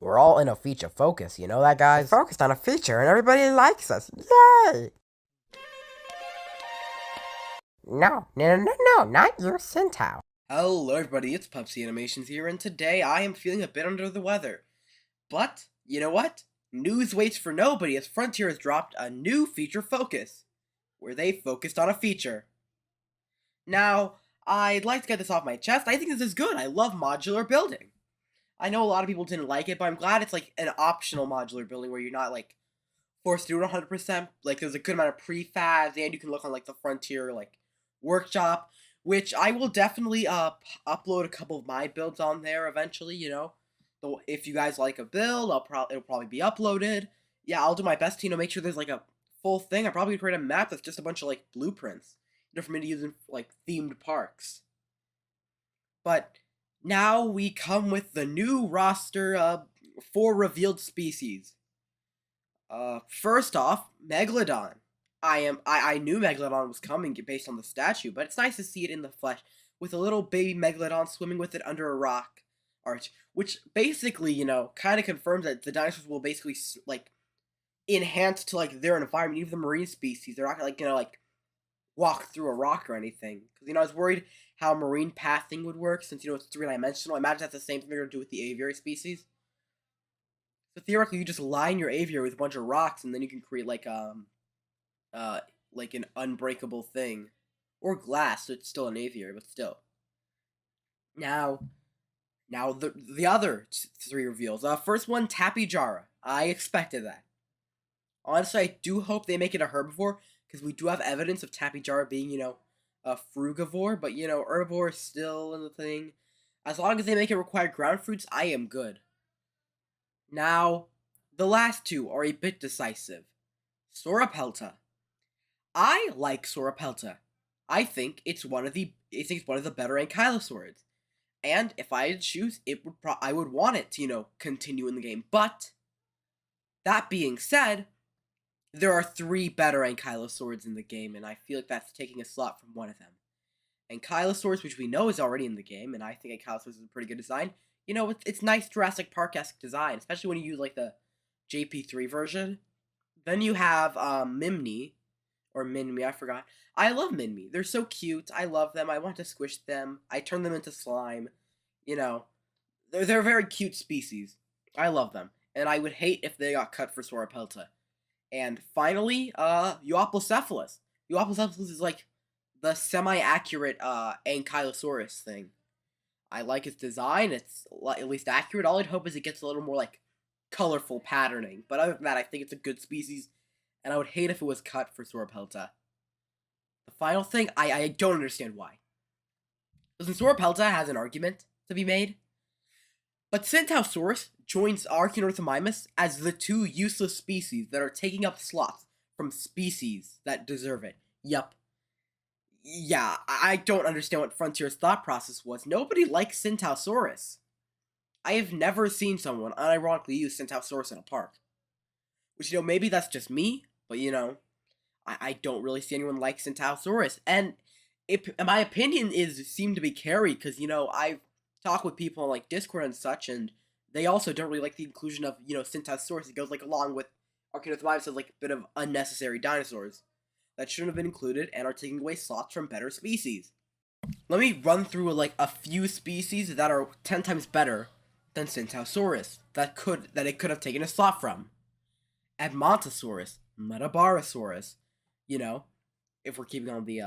We're all in a feature focus, you know that, We're guys? focused on a feature and everybody likes us. Yay! No, no, no, no, not you, Sintao. Hello everybody, it's Pupsy Animations here, and today I am feeling a bit under the weather. But, you know what? News waits for nobody as Frontier has dropped a new feature focus, where they focused on a feature. Now, I'd like to get this off my chest. I think this is good. I love modular building. I know a lot of people didn't like it, but I'm glad it's like an optional modular building where you're not like forced to do it 100%. Like there's a good amount of prefabs, and you can look on like the Frontier like workshop, which I will definitely upload a couple of my builds on there eventually. You know, so if you guys like a build, it'll probably be uploaded. Yeah, I'll do my best to make sure there's like a full thing. I probably create a map that's just a bunch of like blueprints, for me to use in like themed parks. But now we come with the new roster of 4 revealed species. First off, Megalodon. I knew Megalodon was coming based on the statue, but it's nice to see it in the flesh with a little baby Megalodon swimming with it under a rock arch, which basically, kind of confirms that the dinosaurs will basically like enhance to like their environment, even the marine species. They're not like gonna like walk through a rock or anything. Because I was worried how marine pathing would work since it's 3 dimensional. I imagine that's the same thing they're gonna do with the aviary species. So theoretically, you just line your aviary with a bunch of rocks, and then you can create like an unbreakable thing, or glass. So it's still an aviary, but still. Now, now the other 3 reveals. First one, Tapijara. I expected that. Honestly, I do hope they make it a herbivore because we do have evidence of Tapijara being a frugivore, but herbivore is still in the thing. As long as they make it require ground fruits, I am good. Now, the last 2 are a bit decisive. Sorapelta. I like Sorapelta. I think it's one of the better ankylosaurids. And if I had to choose, I would want it to, continue in the game. But that being said, there are 3 better ankylosaurids in the game, and I feel like that's taking a slot from one of them. Ankylosaurus, which we know is already in the game, and I think Ankylosaurus is a pretty good design. It's nice Jurassic Park-esque design, especially when you use like the JP3 version. Then you have Mimney, or Minmi, I forgot. I love Minmi. They're so cute. I love them. I want to squish them. I turn them into slime. You know, they're a very cute species. I love them, and I would hate if they got cut for Sorapelta. And finally, Euoplocephalus. Euoplocephalus is like the semi-accurate Ankylosaurus thing. I like its design. It's at least accurate. All I'd hope is it gets a little more like colorful patterning. But other than that, I think it's a good species, and I would hate if it was cut for Sorapelta. The final thing, I don't understand why. Listen, Sorapelta has an argument to be made, but Centausaurus joins Archaeornithomimus as the 2 useless species that are taking up slots from species that deserve it. Yup. Yeah, I don't understand what Frontier's thought process was. Nobody likes Centausaurus. I have never seen someone unironically use Centausaurus in a park. Which, maybe that's just me, but, I don't really see anyone like Centausaurus. And my opinion seem to be carried, because, I've talked with people on, like, Discord and such, and they also don't really like the inclusion of, Centausaurus. It goes, like, along with Archaeornithomimus as, like, a bit of unnecessary dinosaurs that shouldn't have been included and are taking away slots from better species. Let me run through, like, a few species that are 10 times better than Centausaurus that it could have taken a slot from. Edmontosaurus, Metabarosaurus, if we're keeping on the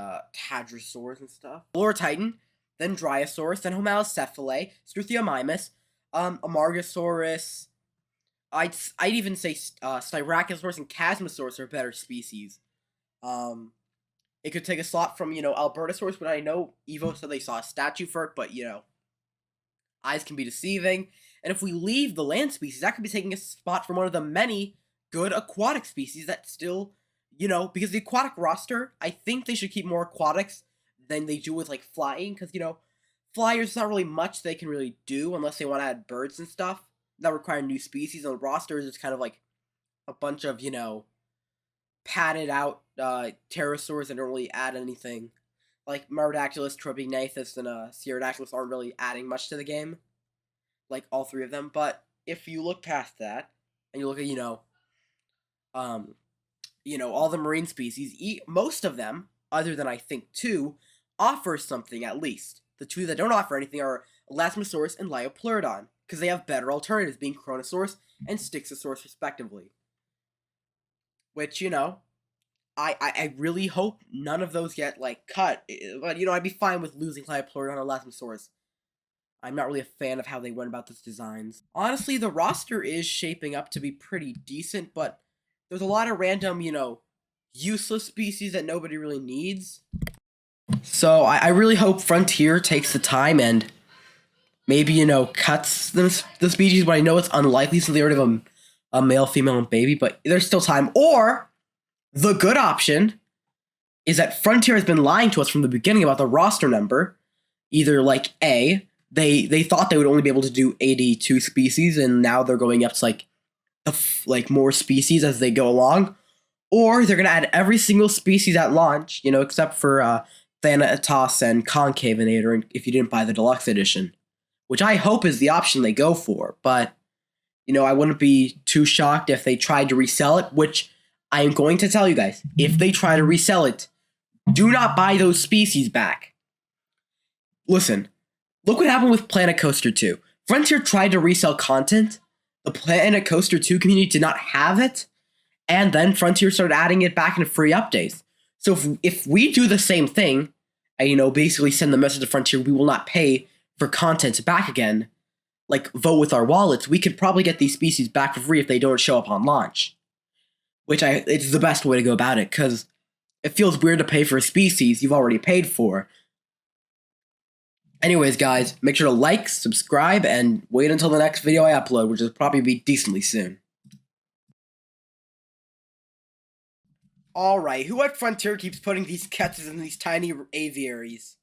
Hadrosaurs and stuff. Titan, then Dryosaurus, then Homalocephalae, Struthiomimus, Amargasaurus. I'd even say Styracosaurus and Chasmosaurus are better species. It could take a slot from Albertosaurus, but I know Evo said they saw a statue for it, but eyes can be deceiving. And if we leave the land species, that could be taking a spot from one of the many good aquatic species that still, because the aquatic roster, I think they should keep more aquatics than they do with like flying, because flyers not really much they can really do unless they want to add birds and stuff that require new species. And the roster is just kind of like a bunch of padded out pterosaurs that don't really add anything. Like Myrtodactylus, Tropignathus, and Cerodactylus aren't really adding much to the game. Like all 3 of them, but if you look past that and you look at all the marine species, most of them, other than I think two, offer something at least. The two that don't offer anything are Elasmosaurus and Liopleurodon, because they have better alternatives, being Chronosaurus and Styxosaurus respectively. Which, I really hope none of those get, cut. But, I'd be fine with losing Liopleurodon or Elasmosaurus. I'm not really a fan of how they went about those designs. Honestly, the roster is shaping up to be pretty decent, but there's a lot of random, useless species that nobody really needs. So I really hope Frontier takes the time and maybe, cuts the species, but I know it's unlikely, so they already have a male, female, and baby, but there's still time. Or, the good option is that Frontier has been lying to us from the beginning about the roster number. Either, A, they thought they would only be able to do 82 species, and now they're going up to, more species as they go along. Or they're going to add every single species at launch, except for Thanatos and Concavinator if you didn't buy the deluxe edition. Which I hope is the option they go for, but, I wouldn't be too shocked if they tried to resell it, which I am going to tell you guys. If they try to resell it, do not buy those species back. Listen, look what happened with Planet Coaster 2. Frontier tried to resell content, the Planet Coaster 2 community did not have it, and then Frontier started adding it back in free updates. So if we do the same thing, and, basically send the message to Frontier, we will not pay for content back again, vote with our wallets, we could probably get these species back for free if they don't show up on launch. It's the best way to go about it, because it feels weird to pay for a species you've already paid for. Anyways, guys, make sure to like, subscribe, and wait until the next video I upload, which will probably be decently soon. Alright, who at Frontier keeps putting these Ketses in these tiny aviaries?